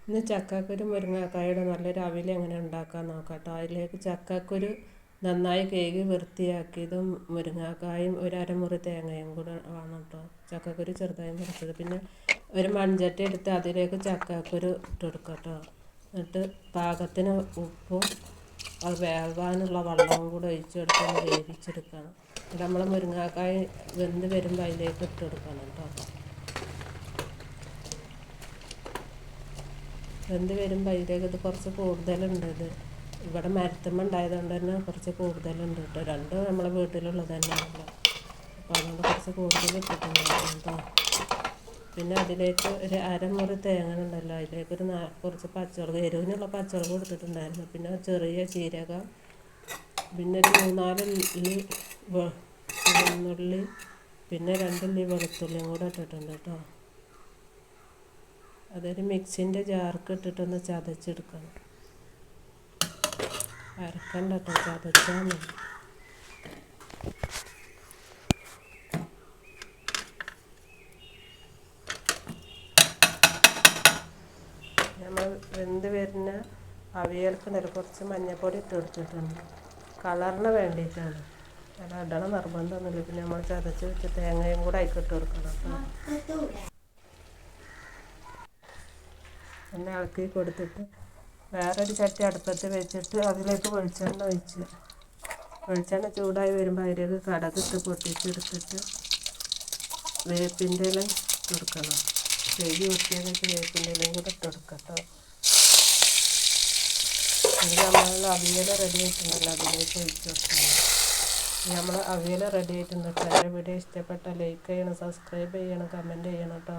ഇന്ന് ചക്കക്കുരു മുരിങ്ങാക്കായുടെ നല്ലൊരു അവിയൽ എങ്ങനെ ഉണ്ടാക്കാൻ നോക്കാം കേട്ടോ. അതിലേക്ക് ചക്കക്കുരു നന്നായി കഴുകി വൃത്തിയാക്കിയതും മുരിങ്ങാക്കായും ഒരു അരമുറി തേങ്ങയും കൂടെ വേണം കേട്ടോ. ചക്കക്കുരു ചെറുതായി മുറിച്ചത്. പിന്നെ ഒരു മൺചട്ടി എടുത്ത് അതിലേക്ക് ചക്കക്കുരു ഇട്ട് കൊടുക്കാം കേട്ടോ. എന്നിട്ട് പാകത്തിന് ഉപ്പും അത് വേവാനുള്ള വെള്ളവും കൂടെ ഒഴിച്ചെടുത്ത് വേവിച്ചെടുക്കണം. എന്നിട്ട് നമ്മൾ മുരിങ്ങാക്കായ വെന്ത് വരുമ്പോൾ അതിലേക്ക് ഇട്ട് കൊടുക്കണം കേട്ടോ. വെന്ത് വരുമ്പോൾ അതിലേക്ക് ഇത് കുറച്ച് കൂടുതലുണ്ട്. ഇവിടെ മരത്തുമ്മ ഉണ്ടായതുകൊണ്ട് തന്നെ കുറച്ച് കൂടുതലുണ്ട് കേട്ടോ. രണ്ടും നമ്മളെ വീട്ടിലുള്ളത് തന്നെയാണല്ലോ. അപ്പോൾ അതുകൊണ്ട് കുറച്ച് കൂടുതൽ ഇട്ടിട്ടുണ്ടായിരുന്നു കേട്ടോ. പിന്നെ അതിലേക്ക് ഒരു അരമുറി തേങ്ങ ഉണ്ടല്ലോ, അതിലേക്കൊരു കുറച്ച് പച്ചമുളക്, എരിവിനുള്ള പച്ചമുളക് കൊടുത്തിട്ടുണ്ടായിരുന്നു. പിന്നെ ചെറിയ ജീരകം, പിന്നെ ഒരു 3-4 ഉള്ളി ഉഴുന്നുള്ളി, പിന്നെ 2 ഉള്ളി വെളുത്തുള്ളിയും കൂടെ ഇട്ടിട്ടുണ്ട് കേട്ടോ. അതൊരു മിക്സിൻ്റെ ജാർക്ക് ഇട്ടിട്ടൊന്ന് ചതച്ചെടുക്കണം. അരക്കണ്ട കേട്ടോ, ചതച്ചാൽ മതി. നമ്മൾ വെന്ത് വരുന്ന അവിയൽക്കുണ്ടല്ലോ കുറച്ച് മഞ്ഞൾപ്പൊടി ഇട്ട് കൊടുത്തിട്ടുണ്ട്. കളറിന് വേണ്ടിയിട്ടാണ്. അത് ഇടണം നിർബന്ധമൊന്നുമില്ല. പിന്നെ നമ്മൾ ചതച്ച് വെച്ച് തേങ്ങയും കൂടെ അതിക്കിട്ട് കൊടുക്കണം കേട്ടോ. എണ്ണ ഇളക്കി കൊടുത്തിട്ട് വേറൊരു ചട്ടി അടുപ്പത്ത് വെച്ചിട്ട് അതിലേക്ക് വെളിച്ചെണ്ണ ചൂടായി വരുമ്പോൾ അതിലേക്ക് കടുകിട്ട് പൊട്ടിച്ചെടുത്തിട്ട് വേപ്പിൻ്റെ ഇല കൊടുക്കണം. കഴുകി വൃത്തിയാക്കിയിട്ട് വേപ്പിൻ്റെ ഇലയും കൂടെ ഇട്ട് കൊടുക്കട്ടോ. ഇത് നമ്മൾ അവിയൽ റെഡി ആയിട്ടുണ്ടല്ലോ, അതിലേക്ക് ഒഴിച്ച് കൊടുക്കണം. നമ്മൾ അവിയൽ റെഡി ആയിട്ടുണ്ട്. എൻ്റെ വീഡിയോ ഇഷ്ടപ്പെട്ടാൽ ലൈക്ക് ചെയ്യണം, സബ്സ്ക്രൈബ് ചെയ്യണം, കമൻറ്റ് ചെയ്യണം കേട്ടോ.